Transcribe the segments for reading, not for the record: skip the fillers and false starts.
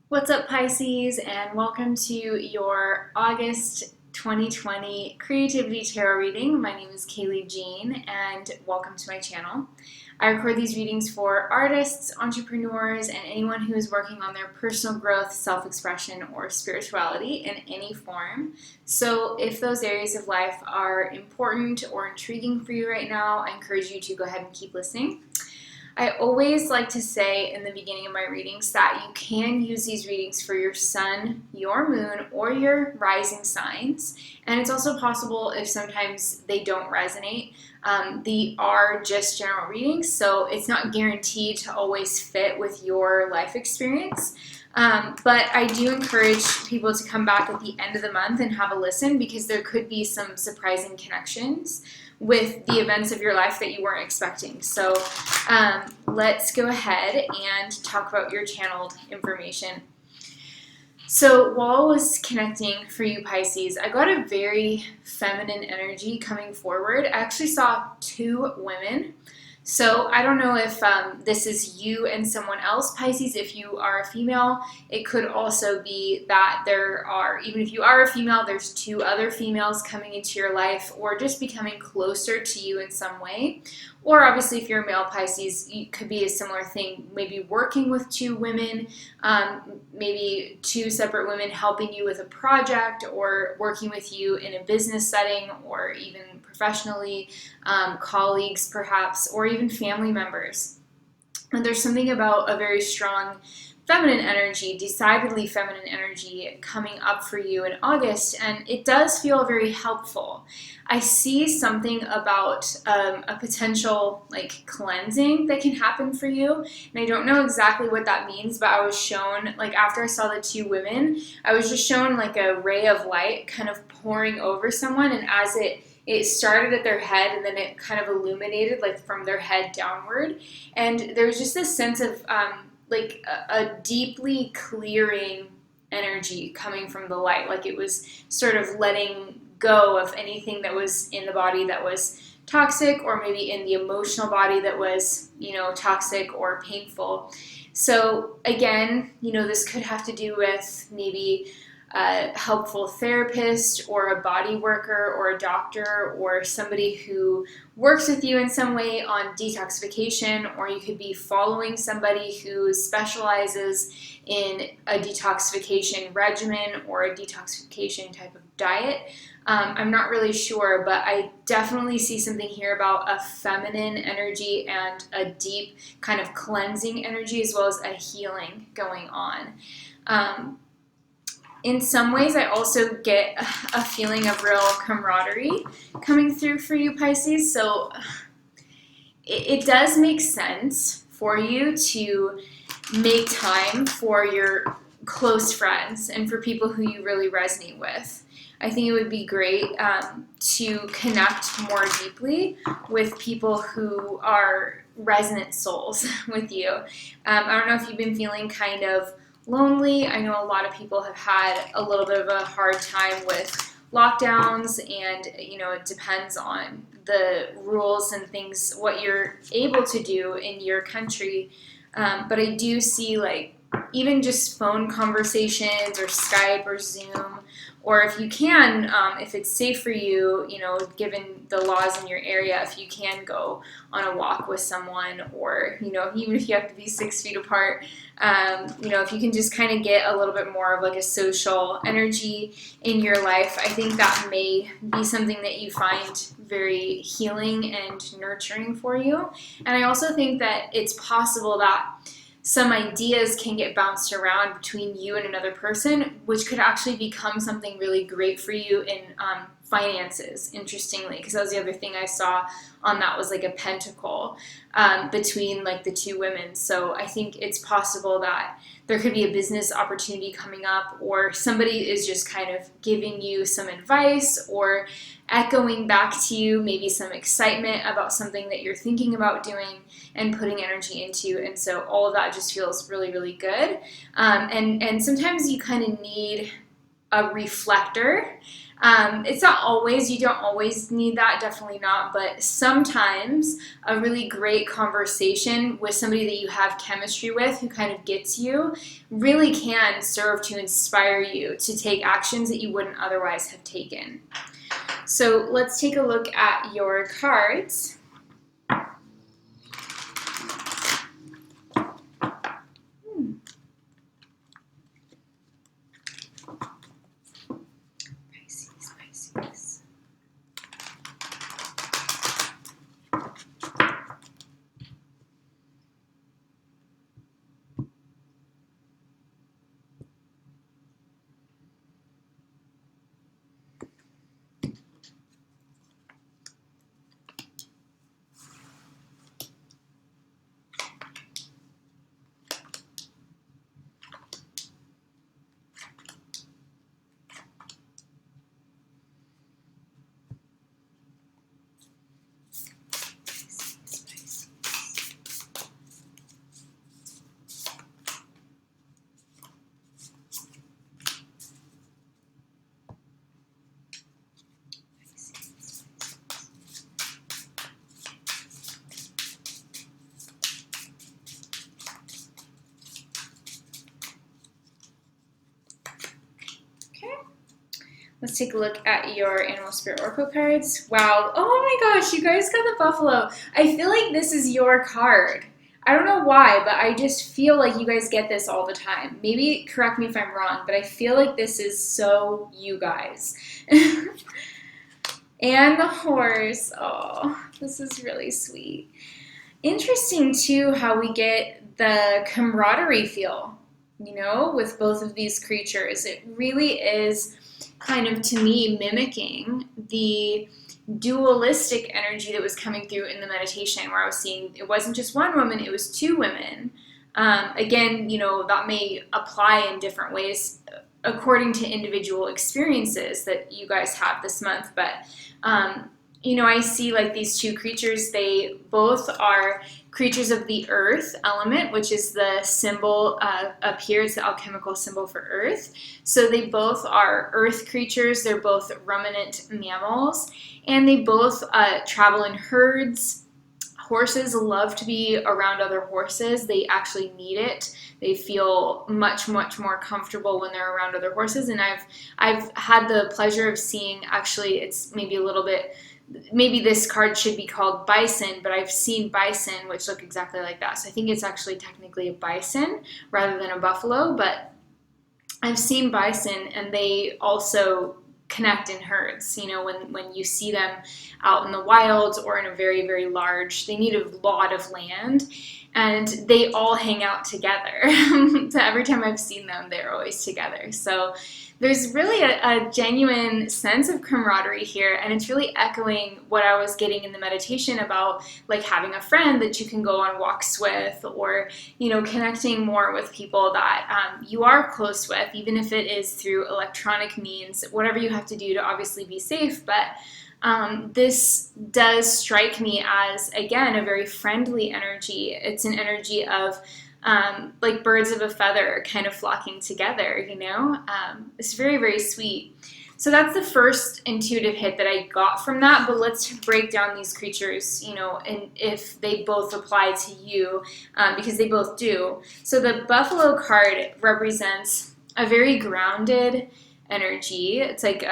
What's up, Pisces, and welcome to your August 2020 Creativity Tarot reading. My name is Kayleigh Jean, and welcome to my channel. I record these readings for artists, entrepreneurs, and anyone who is working on their personal growth, self-expression, or spirituality in any form. So if those areas of life are important or intriguing for you right now, I encourage you to go ahead and keep listening. I always like to say in the beginning of my readings that you can use these readings for your sun, your moon, or your rising signs. And it's also possible if sometimes they don't resonate. They are just general readings, so it's not guaranteed to always fit with your life experience. But I do encourage people to come back at the end of the month and have a listen because there could be some surprising connections with the events of your life that you weren't expecting. So let's go ahead and talk about your channeled information. So while I was connecting for you Pisces, I got a very feminine energy coming forward. I actually saw two women. So I don't know if this is you and someone else, Pisces. If you are a female, it could also be that there are, even if you are a female, there's two other females coming into your life or just becoming closer to you in some way. Or obviously if you're a male, Pisces, it could be a similar thing, maybe working with two women, maybe two separate women helping you with a project or working with you in a business setting or even professionally, colleagues perhaps, or even family members. And there's something about a very strong feminine energy, decidedly feminine energy coming up for you in August, and it does feel very helpful. I see something about a potential like cleansing that can happen for you, and I don't know exactly what that means, but I was shown, like after I saw the two women, I was just shown like a ray of light kind of pouring over someone, and as it started at their head and then it kind of illuminated like from their head downward, and there was just this sense of like a deeply clearing energy coming from the light, like it was sort of letting go of anything that was in the body that was toxic, or maybe in the emotional body that was, toxic or painful. So again, this could have to do with maybe a helpful therapist or a body worker or a doctor or somebody who works with you in some way on detoxification, or you could be following somebody who specializes in a detoxification regimen or a detoxification type of diet. I'm not really sure, but I definitely see something here about a feminine energy and a deep kind of cleansing energy, as well as a healing going on. In some ways, I also get a feeling of real camaraderie coming through for you, Pisces. So it does make sense for you to make time for your close friends and for people who you really resonate with. I think it would be great to connect more deeply with people who are resonant souls with you. I don't know if you've been feeling kind of lonely. I know a lot of people have had a little bit of a hard time with lockdowns, and it depends on the rules and things, what you're able to do in your country. But I do see like even just phone conversations or Skype or Zoom, or if you can, if it's safe for you, given the laws in your area, if you can go on a walk with someone, or, even if you have to be 6 feet apart, if you can just kind of get a little bit more of like a social energy in your life, I think that may be something that you find very healing and nurturing for you. And I also think that it's possible that some ideas can get bounced around between you and another person, which could actually become something really great for you in finances, interestingly, because that was the other thing I saw on that, was like a pentacle between like the two women. So I think it's possible that there could be a business opportunity coming up, or somebody is just kind of giving you some advice or echoing back to you maybe some excitement about something that you're thinking about doing and putting energy into. And so all of that just feels really, really good. And sometimes you kind of need a reflector. It's not always, you don't always need that, definitely not, but sometimes a really great conversation with somebody that you have chemistry with who kind of gets you really can serve to inspire you to take actions that you wouldn't otherwise have taken. So let's take a look at your cards. Pisces. Let's take a look at your Animal Spirit Oracle cards. Wow. Oh my gosh, you guys got the buffalo. I feel like this is your card. I don't know why, but I just feel like you guys get this all the time. Maybe correct me if I'm wrong, but I feel like this is so you guys. And the horse. Oh, this is really sweet. Interesting, too, how we get the camaraderie feel, you know, with both of these creatures. It really is kind of, to me, mimicking the dualistic energy that was coming through in the meditation, where I was seeing it wasn't just one woman, it was two women. Again, you know, that may apply in different ways according to individual experiences that you guys have this month, but you know, I see like these two creatures, they both are creatures of the earth element, which is the symbol up here. It's the alchemical symbol for earth. So they both are earth creatures. They're both ruminant mammals, and they both travel in herds. Horses love to be around other horses. They actually need it. They feel much, much more comfortable when they're around other horses. And I've had the pleasure of seeing, actually, it's maybe a little bit, maybe this card should be called bison, but I've seen bison which look exactly like that. So I think it's actually technically a bison rather than a buffalo, but I've seen bison, and they also connect in herds. You know, when you see them out in the wild or in a very, very large, they need a lot of land, and they all hang out together. So every time I've seen them, they're always together. So there's really a genuine sense of camaraderie here, and it's really echoing what I was getting in the meditation about, like having a friend that you can go on walks with, or, you know, connecting more with people that you are close with, even if it is through electronic means, whatever you have to do to obviously be safe. But this does strike me as, again, a very friendly energy. It's an energy of like birds of a feather kind of flocking together, you know? It's very, very sweet. So that's the first intuitive hit that I got from that, but let's break down these creatures, you know, and if they both apply to you, because they both do. So the buffalo card represents a very grounded energy. It's like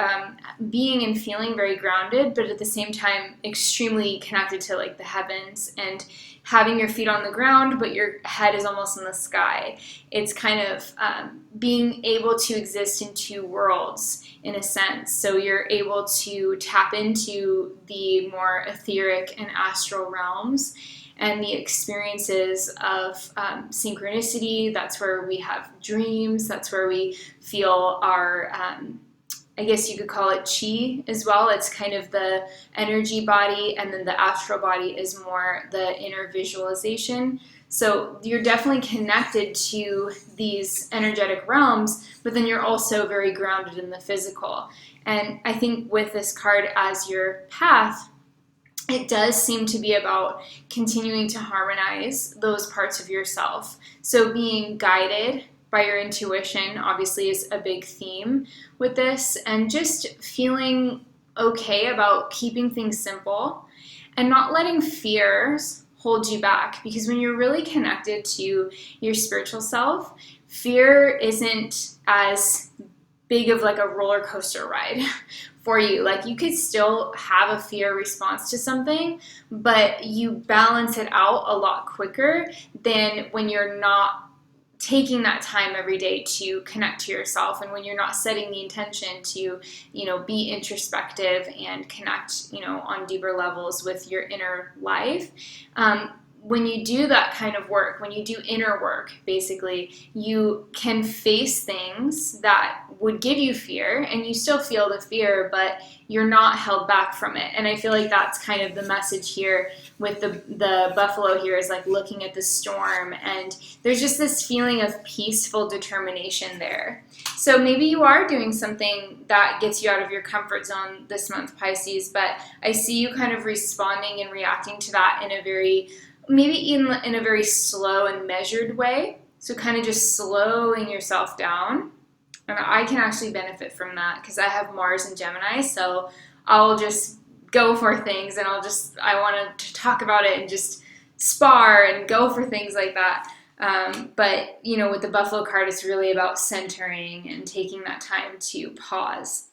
being and feeling very grounded, but at the same time extremely connected to like the heavens, and having your feet on the ground, but your head is almost in the sky. It's kind of being able to exist in two worlds in a sense. So you're able to tap into the more etheric and astral realms and the experiences of synchronicity. That's where we have dreams. That's where we feel our, I guess you could call it chi as well. It's kind of the energy body, and then the astral body is more the inner visualization. So you're definitely connected to these energetic realms, but then you're also very grounded in the physical. And I think with this card as your path, it does seem to be about continuing to harmonize those parts of yourself. So being guided by your intuition, obviously, is a big theme with this, and just feeling okay about keeping things simple and not letting fears hold you back. Because when you're really connected to your spiritual self, fear isn't as big of like a roller coaster ride for you. Like, you could still have a fear response to something, but you balance it out a lot quicker than when you're not taking that time every day to connect to yourself, and when you're not setting the intention to, be introspective and connect, on deeper levels with your inner life. When you do that kind of work, when you do inner work, basically, you can face things that would give you fear, and you still feel the fear, but you're not held back from it. And I feel like that's kind of the message here with the buffalo here, is like looking at the storm, and there's just this feeling of peaceful determination there. So maybe you are doing something that gets you out of your comfort zone this month, Pisces, but I see you kind of responding and reacting to that in a very, maybe in a very slow and measured way. So kind of just slowing yourself down. And I can actually benefit from that because I have Mars in Gemini, so I'll just go for things, and I want to talk about it and just spar and go for things like that. But, with the Buffalo card, it's really about centering and taking that time to pause.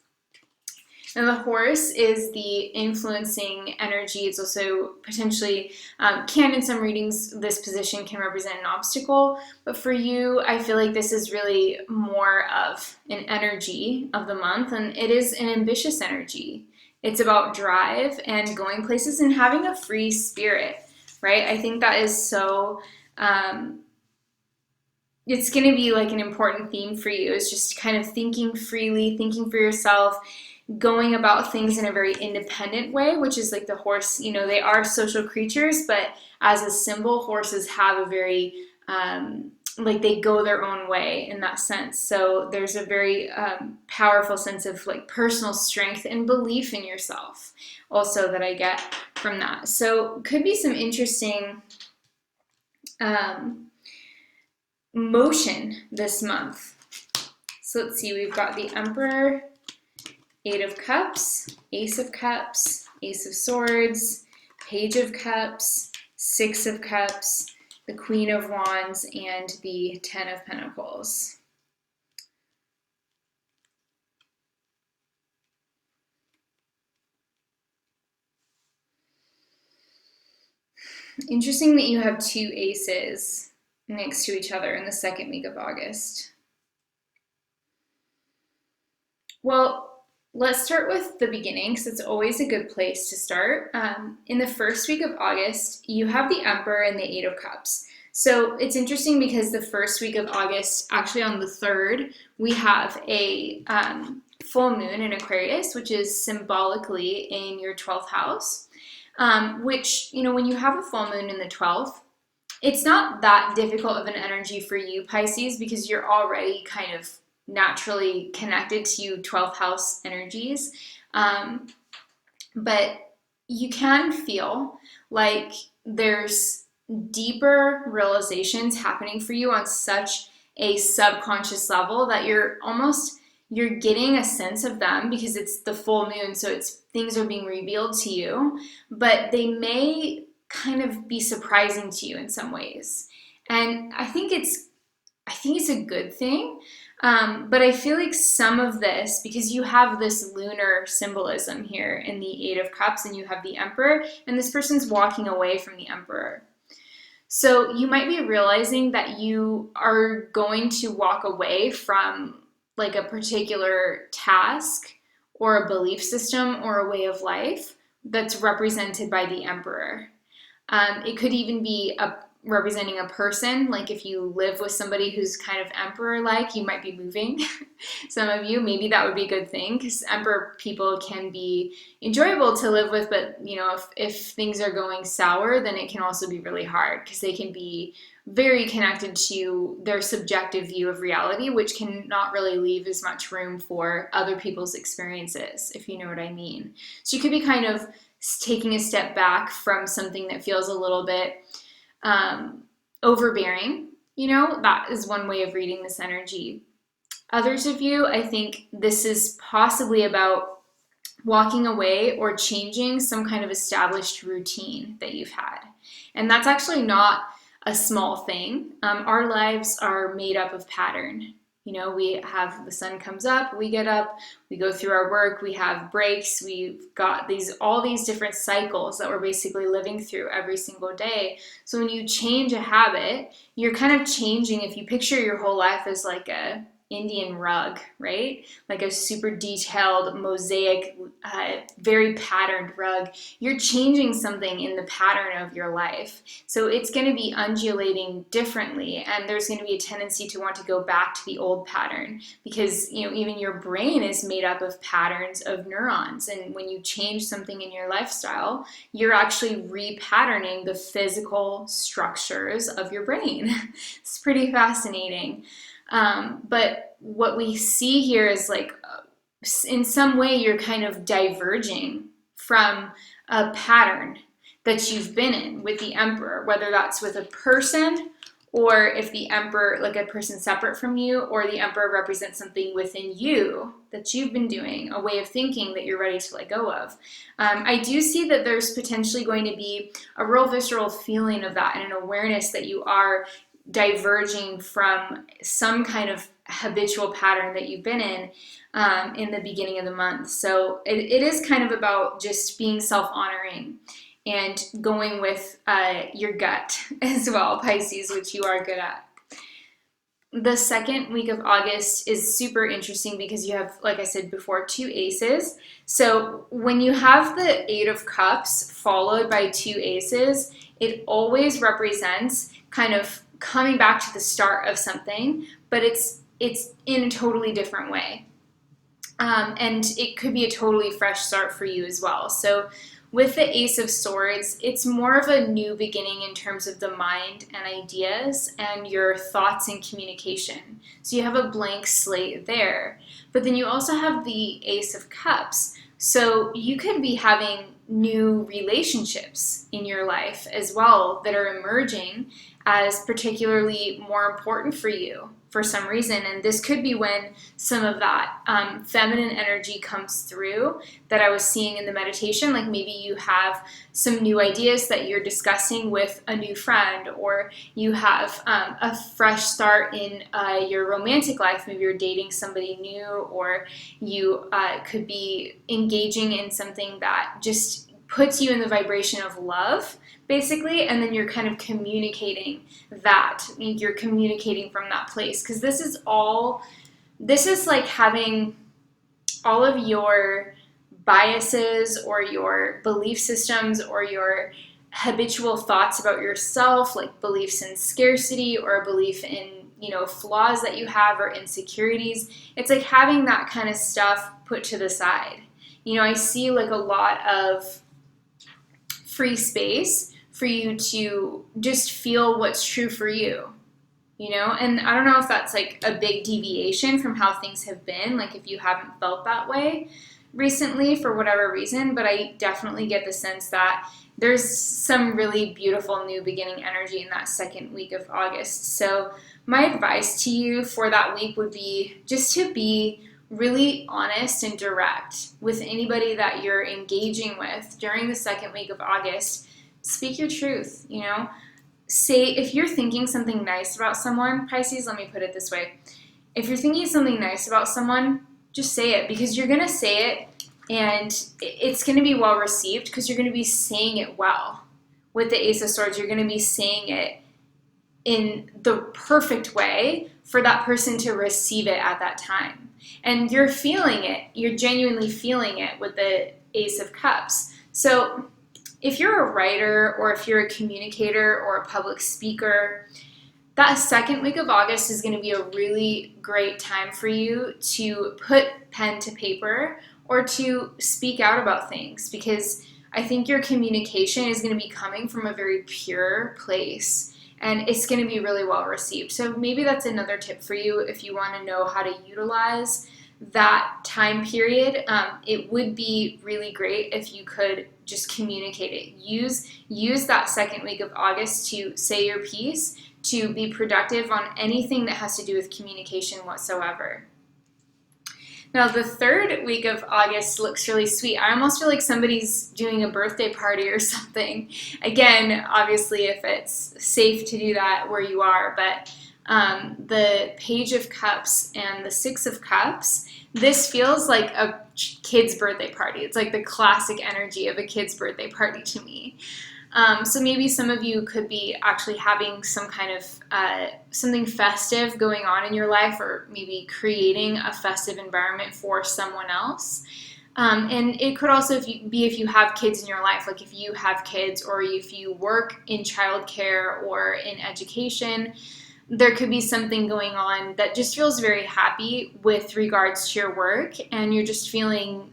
And the horse is the influencing energy. It's also potentially, in some readings, this position can represent an obstacle. But for you, I feel like this is really more of an energy of the month, and it is an ambitious energy. It's about drive and going places and having a free spirit, right? I think that is so, it's going to be like an important theme for you, is just kind of thinking freely, thinking for yourself, going about things in a very independent way, which is like the horse, they are social creatures, but as a symbol, horses have a very, they go their own way in that sense. So there's a very powerful sense of like personal strength and belief in yourself also that I get from that. So could be some interesting motion this month. So let's see, we've got the Emperor, Eight of Cups, Ace of Cups, Ace of Swords, Page of Cups, Six of Cups, the Queen of Wands, and the Ten of Pentacles. Interesting that you have two aces next to each other in the second week of August. Well, let's start with the beginning, because it's always a good place to start. In the first week of August, you have the Emperor and the Eight of Cups. So it's interesting because the first week of August, actually on the 3rd, we have a full moon in Aquarius, which is symbolically in your 12th house, which, when you have a full moon in the 12th, it's not that difficult of an energy for you, Pisces, because you're already kind of naturally connected to 12th house energies, but you can feel like there's deeper realizations happening for you on such a subconscious level that you're getting a sense of them because it's the full moon, so things are being revealed to you, but they may kind of be surprising to you in some ways. And I think it's a good thing. But I feel like some of this, because you have this lunar symbolism here in the Eight of Cups, and you have the Emperor, and this person's walking away from the Emperor. So you might be realizing that you are going to walk away from like a particular task or a belief system or a way of life that's represented by the Emperor. It could even be representing a person, like if you live with somebody who's kind of Emperor-like, you might be moving. Some of you, maybe that would be a good thing, because Emperor people can be enjoyable to live with, but if things are going sour, then it can also be really hard, because they can be very connected to their subjective view of reality, which can not really leave as much room for other people's experiences, if you know what I mean. So you could be kind of taking a step back from something that feels a little bit overbearing, That is one way of reading this energy. Others of you, I think this is possibly about walking away or changing some kind of established routine that you've had. And that's actually not a small thing. Our lives are made up of pattern. We have the sun comes up, we get up, we go through our work, we have breaks, we've got all these different cycles that we're basically living through every single day. So when you change a habit, you're kind of changing. If you picture your whole life as like a Indian rug, right? Like a super detailed mosaic, very patterned rug. You're changing something in the pattern of your life. So it's going to be undulating differently, and there's going to be a tendency to want to go back to the old pattern because, even your brain is made up of patterns of neurons. And when you change something in your lifestyle, you're actually repatterning the physical structures of your brain. It's pretty fascinating. But what we see here is like, in some way, you're kind of diverging from a pattern that you've been in with the Emperor, whether that's with a person or if the Emperor, like a person separate from you, or the Emperor represents something within you that you've been doing, a way of thinking that you're ready to let go of. I do see that there's potentially going to be a real visceral feeling of that and an awareness that you are diverging from some kind of habitual pattern that you've been in the beginning of the month. So it is kind of about just being self-honoring and going with your gut as well, Pisces, which you are good at. The second week of August is super interesting because you have, like I said before, 2 aces. So when you have the 8 of Cups followed by 2 aces, it always represents kind of coming back to the start of something, but it's in a totally different way. And it could be a totally fresh start for you as well. So with the Ace of Swords, it's more of a new beginning in terms of the mind and ideas and your thoughts and communication. So you have a blank slate there. But then you also have the Ace of Cups. So you could be having new relationships in your life as well that are emerging as particularly more important for you for some reason. And this could be when some of that feminine energy comes through that I was seeing in the meditation. Like maybe you have some new ideas that you're discussing with a new friend, or you have a fresh start in your romantic life. Maybe you're dating somebody new, or you could be engaging in something that just puts you in the vibration of love, basically, and then you're kind of communicating that. You're communicating from that place, because this is like having all of your biases or your belief systems or your habitual thoughts about yourself, like beliefs in scarcity or a belief in flaws that you have or insecurities. It's like having that kind of stuff put to the side. I see like a lot of free space for you to just feel what's true for you, and I don't know if that's like a big deviation from how things have been, like if you haven't felt that way recently for whatever reason, but I definitely get the sense that there's some really beautiful new beginning energy in that second week of August. So my advice to you for that week would be just to be really honest and direct with anybody that you're engaging with during the second week of August. Speak your truth, Say, if you're thinking something nice about someone, Pisces, let me put it this way. If you're thinking something nice about someone, just say it, because you're going to say it and it's going to be well received because you're going to be saying it well. With the Ace of Swords, you're going to be saying it in the perfect way for that person to receive it at that time. And you're feeling it. You're genuinely feeling it with the Ace of Cups. So if you're a writer or if you're a communicator or a public speaker, that second week of August is going to be a really great time for you to put pen to paper or to speak out about things, because I think your communication is going to be coming from a very pure place and it's going to be really well received. So maybe that's another tip for you if you want to know how to utilize that time period. It would be really great if you could just communicate it. Use that second week of August to say your piece, to be productive on anything that has to do with communication whatsoever. Now, the third week of August looks really sweet. I almost feel like somebody's doing a birthday party or something. Again, obviously, if it's safe to do that where you are, but the Page of Cups and the Six of Cups, this feels like a kid's birthday party. It's like the classic energy of a kid's birthday party to me. So maybe some of you could be actually having some kind of something festive going on in your life, or maybe creating a festive environment for someone else. And it could also be if you have kids in your life, like if you have kids or if you work in childcare or in education, there could be something going on that just feels very happy with regards to your work, and you're just feeling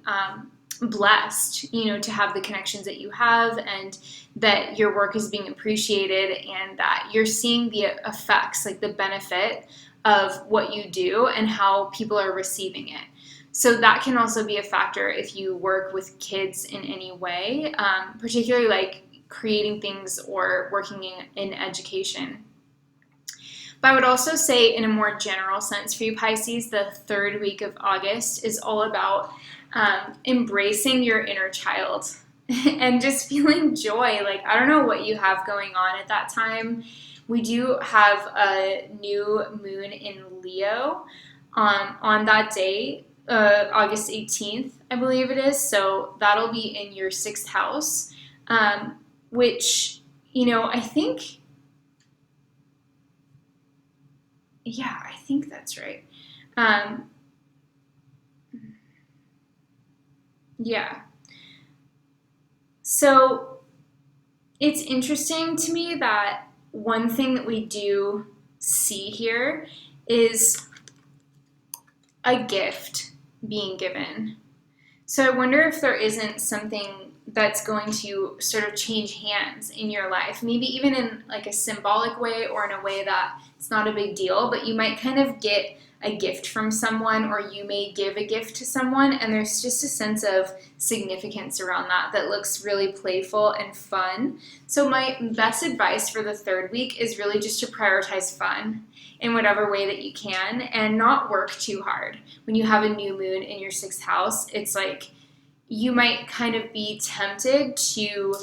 blessed, to have the connections that you have, and that your work is being appreciated, and that you're seeing the effects, like the benefit of what you do and how people are receiving it. So that can also be a factor if you work with kids in any way, particularly like creating things or working in education. But I would also say, in a more general sense for you Pisces, the third week of August is all about embracing your inner child and just feeling joy. Like, I don't know what you have going on at that time. We do have a new moon in Leo on that day, August 18th, I believe it is. So that'll be in your 6th house, which, I think... Yeah, I think that's right. Yeah. So it's interesting to me that one thing that we do see here is a gift being given. So I wonder if there isn't something that's going to sort of change hands in your life, maybe even in like a symbolic way or in a way that it's not a big deal, but you might kind of get a gift from someone, or you may give a gift to someone, and there's just a sense of significance around that looks really playful and fun. So my best advice for the third week is really just to prioritize fun in whatever way that you can, and not work too hard. When you have a new moon in your 6th house, it's like you might kind of be tempted to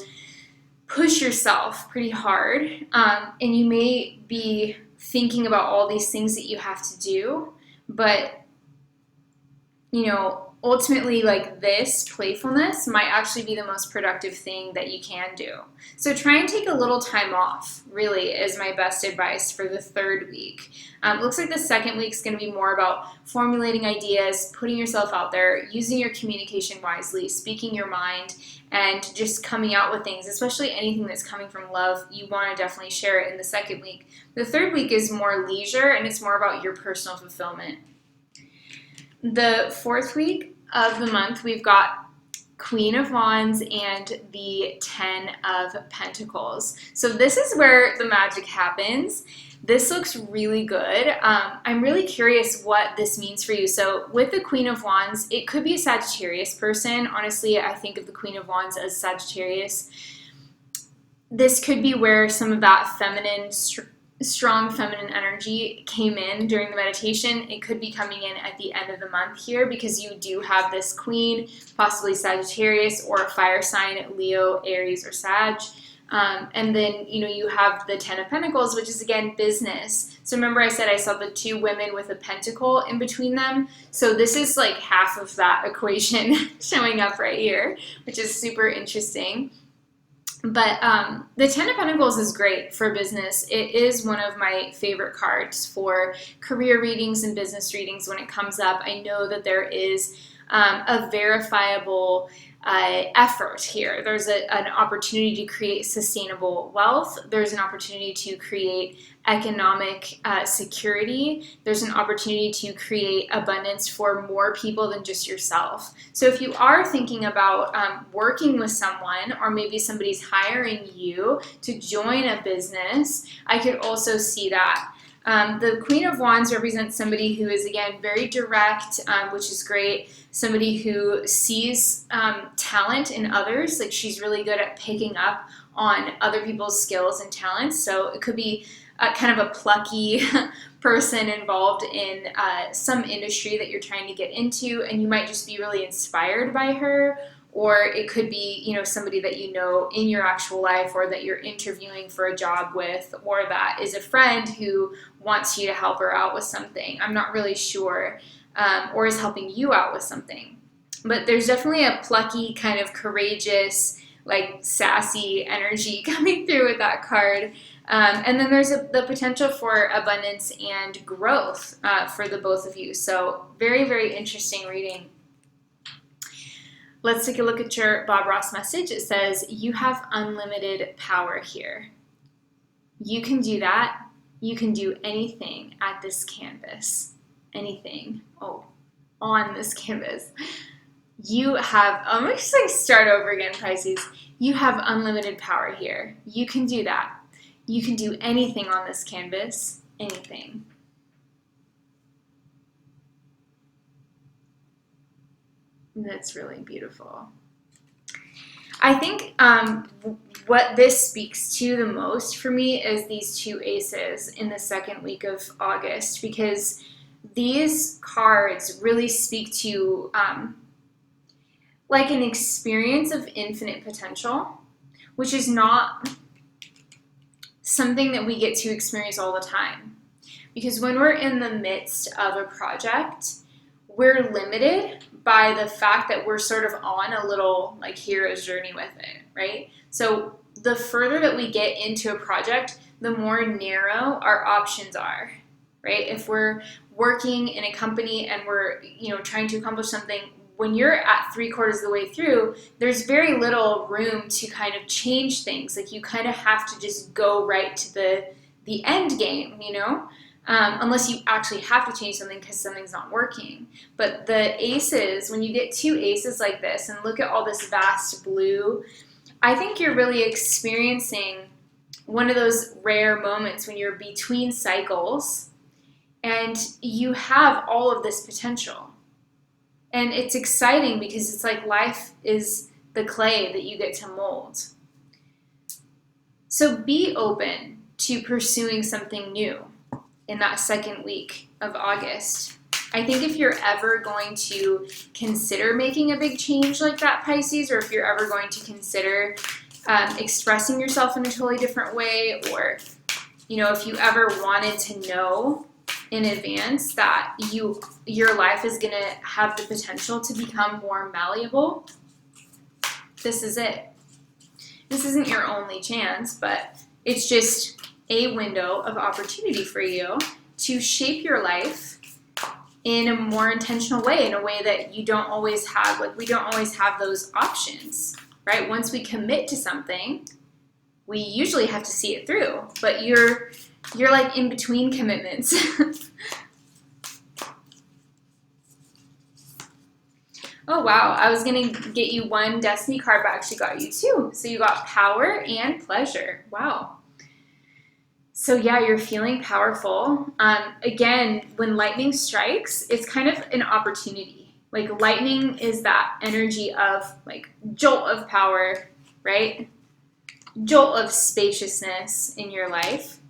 push yourself pretty hard, and you may be thinking about all these things that you have to do, but ultimately, like, this playfulness might actually be the most productive thing that you can do. So try and take a little time off, really, is my best advice for the third week. Looks like the second week is going to be more about formulating ideas, putting yourself out there, using your communication wisely, speaking your mind, and just coming out with things, especially anything that's coming from love. You want to definitely share it in the second week. The third week is more leisure, and it's more about your personal fulfillment. The fourth week of the month, we've got Queen of Wands and the 10 of Pentacles. So this is where the magic happens. This looks really good. I'm really curious what this means for you. So with the Queen of Wands, it could be a Sagittarius person. Honestly, I think of the Queen of Wands as Sagittarius. This could be where some of that feminine, strong feminine energy came in during the meditation. It could be coming in at the end of the month here, because you do have this queen, possibly Sagittarius or a fire sign, Leo, Aries, or Sag. And then, you have the 10 of Pentacles, which is, again, business. So remember I said I saw the 2 women with a pentacle in between them. So this is like half of that equation showing up right here, which is super interesting. But the 10 of Pentacles is great for business. It is one of my favorite cards for career readings and business readings when it comes up. I know that there is a verifiable effort here. There's an opportunity to create sustainable wealth. There's an opportunity to create economic security. There's an opportunity to create abundance for more people than just yourself. So if you are thinking about working with someone, or maybe somebody's hiring you to join a business, I could also see that. The Queen of Wands represents somebody who is, again, very direct, which is great. Somebody who sees talent in others. Like, she's really good at picking up on other people's skills and talents. So it could be kind of a plucky person involved in some industry that you're trying to get into, and you might just be really inspired by her. Or it could be, you know, somebody that you know in your actual life, or that you're interviewing for a job with, or that is a friend who wants you to help her out with something. I'm not really sure, or is helping you out with something. But there's definitely a plucky, kind of courageous, like sassy energy coming through with that card. And then there's the potential for abundance and growth for the both of you. So very, very interesting reading. Let's take a look at your Bob Ross message. It says, you have unlimited power here. You can do that. You can do anything at this canvas. Anything. Oh, on this canvas. You have, I'm going to just like start over again, Pisces. You have unlimited power here. You can do that. You can do anything on this canvas. Anything. That's really beautiful. I think what this speaks to the most for me is these two aces in the second week of August, because these cards really speak to like an experience of infinite potential, which is not something that we get to experience all the time. Because when we're in the midst of a project, we're limited by the fact that we're sort of on a little like hero's journey with it, right? So the further that we get into a project, the more narrow our options are, right? If we're working in a company and we're, you know, trying to accomplish something, when you're at 3/4 of the way through, there's very little room to kind of change things. Like you kind of have to just go right to the end game, you know? Unless you actually have to change something because something's not working. But the aces, when you get two aces like this and look at all this vast blue, I think you're really experiencing one of those rare moments when you're between cycles and you have all of this potential. And it's exciting because it's like life is the clay that you get to mold. So be open to pursuing something new in that second week of August. I think if you're ever going to consider making a big change like that, Pisces, or if you're ever going to consider expressing yourself in a totally different way, or, you know, if you ever wanted to know in advance that your life is going to have the potential to become more malleable, this is it. This isn't your only chance, but it's just a window of opportunity for you to shape your life in a more intentional way, in a way that you don't always have. Like, we don't always have those options, right? Once we commit to something, we usually have to see it through, but you're like in between commitments. Oh, wow. I was going to get you one destiny card, but I actually got you two. So you got power and pleasure. Wow. So yeah, you're feeling powerful. Again, when lightning strikes, it's kind of an opportunity. Like lightning is that energy of like jolt of power, right? Jolt of spaciousness in your life.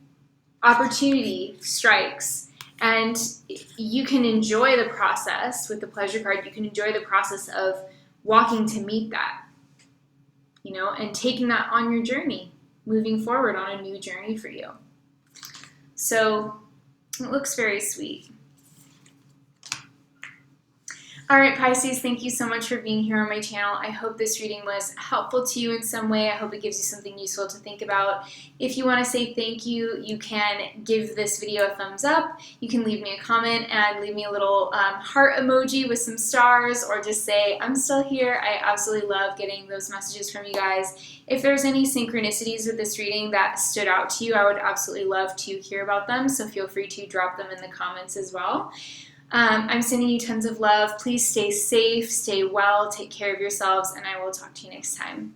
Opportunity strikes, and you can enjoy the process with the pleasure card. You can enjoy the process of walking to meet that, you know, and taking that on your journey, moving forward on a new journey for you. So it looks very sweet. All right, Pisces, thank you so much for being here on my channel. I hope this reading was helpful to you in some way. I hope it gives you something useful to think about. If you want to say thank you, you can give this video a thumbs up. You can leave me a comment and leave me a little heart emoji with some stars, or just say, I'm still here. I absolutely love getting those messages from you guys. If there's any synchronicities with this reading that stood out to you, I would absolutely love to hear about them, so feel free to drop them in the comments as well. I'm sending you tons of love. Please stay safe, stay well, take care of yourselves, and I will talk to you next time.